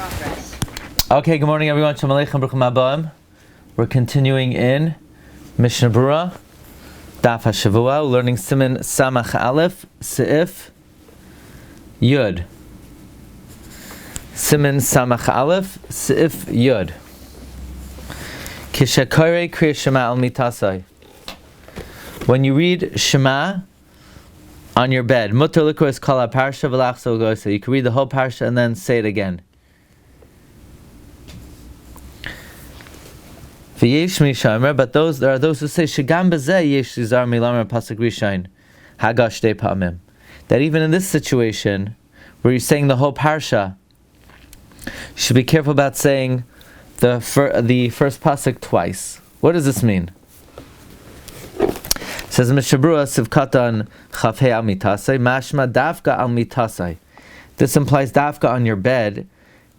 Progress. Okay, good morning everyone. Shalom Aleichem, Bruchim Habayim. We're continuing in Mishna Berura, Daf Hashavua, learning Siman Samach Aleph, Seif, Yud. Siman Samach Aleph, Seif, Yud. Kishakore Kriya Shema al mitasai. When you read Shema on your bed, Mutter Likros Kol Parsha v'lachzor gosa. You can read the whole Parsha and then say it again. V'yesh mishamer, but there are those who say Shagam b'zeh yesh zizar milamer pasuk rishain hagash de pa'amim. That even in this situation, where you're saying the whole Parsha, you should be careful about saying the first pasuk twice. What does this mean? It says Mishna Berura Sivkatan Chafhei al mitasai mashma dafka al mitasai. This implies dafka on your bed.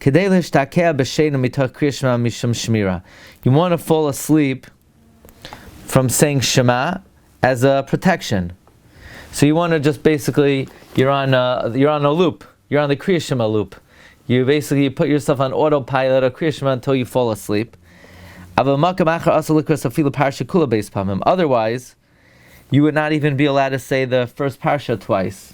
You want to fall asleep from saying Shema as a protection. So you want to just basically, you're on a loop. You're on the Kriya Shema loop. You basically put yourself on autopilot of Kriya Shema until you fall asleep. Otherwise, you would not even be allowed to say the first Parsha twice.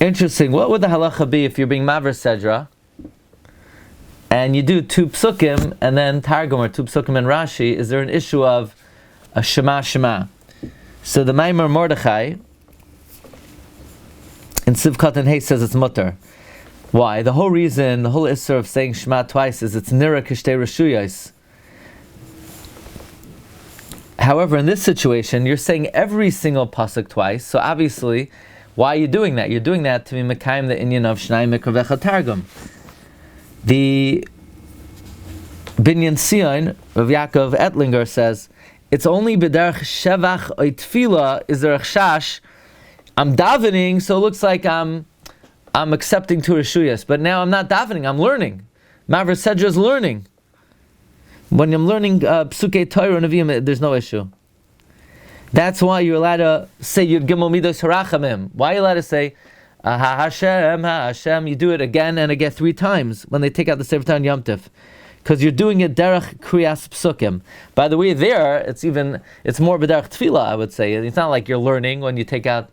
Interesting. What would the halacha be if you're being maver sedra and you do two psukim and then targum, or two psukim and Rashi? Is there an issue of a Shema? So the Maimer Mordechai in Sivkat and Hay says it's mutter. Why? The whole reason, the whole issur of saying Shema twice is it's nira kishtei reshuyos. However, in this situation, you're saying every single pasuk twice, so obviously, why are you doing that? You're doing that to be mekayim the inyan of Shnai Mikrovecha Targum. The Binyan Sion, Rav Yaakov Ettlinger says, it's only b'derech shevach or tefillah is there a chash. I'm davening, so it looks like I'm accepting to Reshuyas, but now I'm not davening, I'm learning. Maver Sedra is learning. When I'm learning Psukei Torah and Nevi'im, there's no issue. That's why you're allowed to say Yud Gimel Midos Harachamim. Why are you allowed to say Ha Hashem, Ha Hashem? You do it again and again 3 times when they take out the Sefer Torah Yom Tov, because you're doing it derech kriyas psukim. By the way, there it's more b'derech tefillah. I would say it's not like you're learning when you take out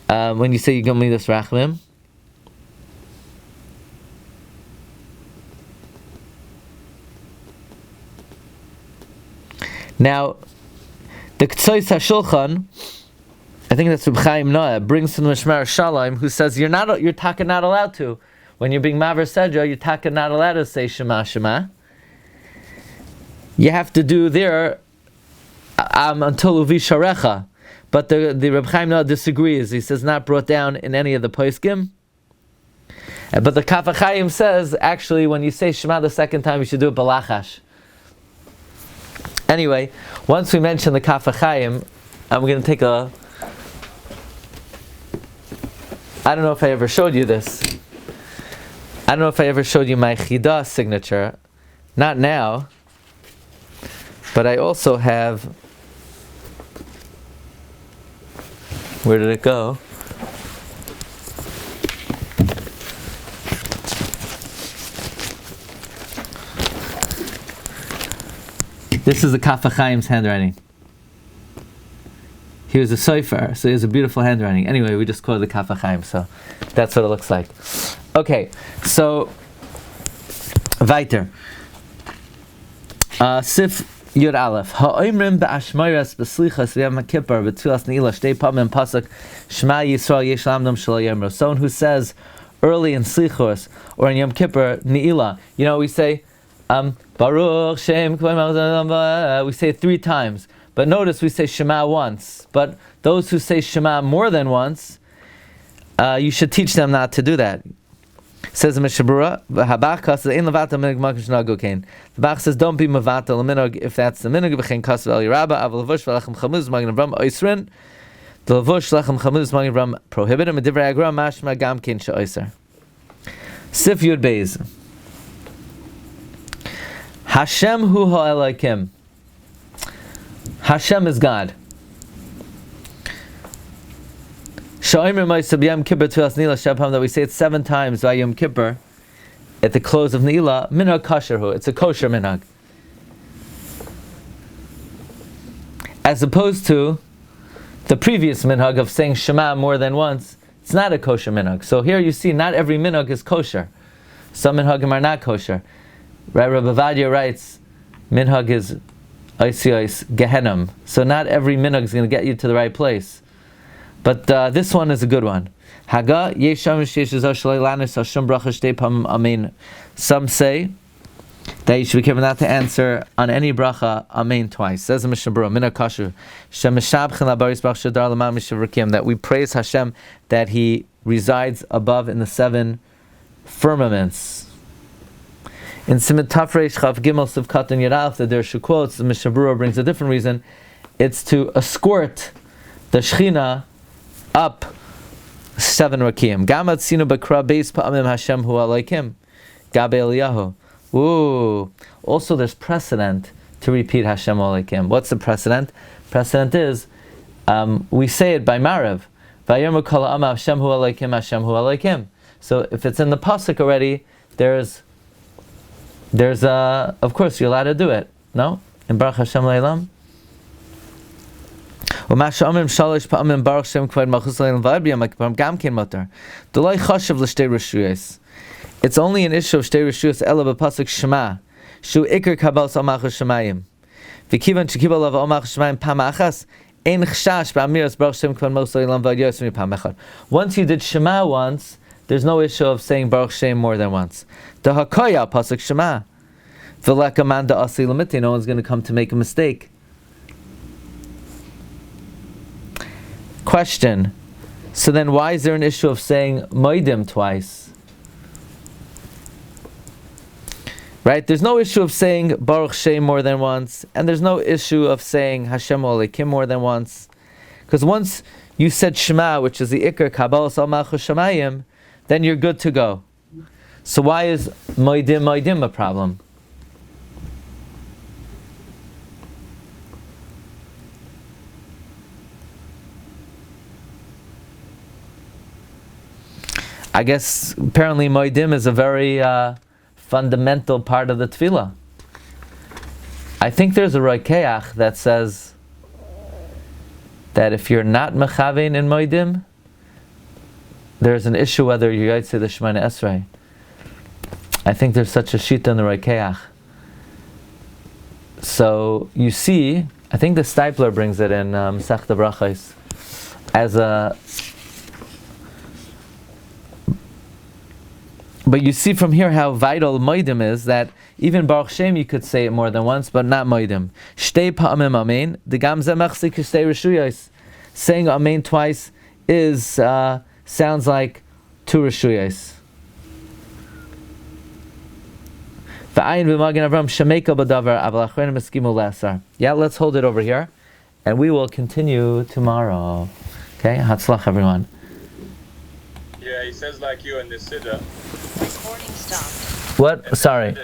when you say Yud Gimel Midos Harachamim. Now, the Ktsois HaShulchan, I think that's Reb Chaim Noah, brings from the Mishmar Shalom, who says you're taka not allowed to. When you're being Maver Sedra, you're taka not allowed to say Shema Shema. You have to do there until Uvi Sharecha. But the Reb Chaim Noah disagrees. He says not brought down in any of the poskim. But the Kaf HaChaim says actually when you say Shema the second time, you should do it balachash. Anyway, once we mention the Kaf HaChaim, I'm going to take I don't know if I ever showed you this. I don't know if I ever showed you my Chida signature. Not now. But I also have... Where did it go? This is the Kaf HaChaim's handwriting. He was a Sefer, so he has a beautiful handwriting. Anyway, we just quoted the Kaf HaChaim, so that's what it looks like. Okay, so weiter. Sif Yud Aleph. Ha'oimrim ba'ashmoyras b'slichas v'yam HaKippur b'tfilas ne'ilah shtei pamim pasuk Shema Yisrael yesh lamdam shelo yemro. Someone who says early in Slichos or in Yom Kippur ne'ilah, we say Baruch Shem, we say it 3 times. But notice we say Shema once. But those who say Shema more than once, you should teach them not to do that. Says the Mishna Berura, the Bach says, don't be mevatel a minog if that's the minog. The levush lechem chamuz magin ram prohibited. Medivrei agra mashma gam kin she'oiser. Sif Yud Beis. Hashem hu ha'elokim. Hashem is God. that we say it 7 times by Yom Kippur at the close of Ne'ilah, minhag kasherhu. It's a kosher minhag. As opposed to the previous minhag of saying Shema more than once, it's not a kosher minhag. So here you see, not every minhag is kosher. Some minhagim are not kosher. Right? Rabbi Vadia writes, minhag is ois gehenim. So not every minhag is going to get you to the right place. But this one is a good one. Haga yesham sheshes shleilanis hashum bracha shtei pamim amen. Some say that you should be careful not to answer on any bracha amen twice. Says the Mishna Berura, mina kashu shemeshabchen labaris brach shadar lamam mishavrakim, that we praise Hashem that He resides above in the 7 firmaments. In Siman Tafresh Chav Gimel Sivkat and Yeralf, the Dershu quotes, the Mishna Berura brings a different reason. It's to escort the Shechina up 7 rakim. Gamad sinu bakra beis pa'amim Hashem hu alaykim. Gabe Eliyahu. Ooh. Also, there's precedent to repeat Hashem hu alaykim. What's the precedent? Precedent is we say it by Marav. Vayirmu kol ha'am Hashem hu alaykim, Hashem hu alaykim. So if it's in the pasuk already, there's of course you're allowed to do it. No? In Baruch Hashem Leilam. It's only an issue of saying shtei reshuyos ela b'pasuk Shema shu ikar kabbalas al malchus shemayim v'kivan shekibal al malchus shemayim pam achas ein chashash b'amiras baruch Shem kvan mosai lam v'ad yosem pam echad. Once you did Shema once, there's no issue of saying Baruch Shem more than once. The hakoya pasuk Shema v'lekaman da asi lamiti. No one's going to come to make a mistake. Question. So then why is there an issue of saying Modim twice? Right? There's no issue of saying Baruch Shem more than once, and there's no issue of saying Hashem Alekim more than once. Because once you said Shema, which is the Iker Kabbalas al Malchus Shemayim, then you're good to go. So why is Modim a problem? I guess apparently Modim is a very fundamental part of the tefillah. I think there's a roikeach that says that if you're not mechavein in Modim, there's an issue whether you guys say the Shemana Esrei. I think there's such a shita in the roikeach. So you see, I think the Stipler brings it in Masechta Brachos as a. But you see from here how vital Modim is, that even Baruch Shem you could say it more than once, but not Modim. Shtei pa'amim amen. The gamze mechzik shtei reshuyos. Saying amen twice is sounds like 2 reshuyos. V'ayin v'magen Avram shemeka b'davar aval achrenim eskimu le'asar. Yeah, let's hold it over here, and we will continue tomorrow. Okay, hatzlach everyone. Yeah, he says like you in the Siddur. Recording stopped. What? Sorry.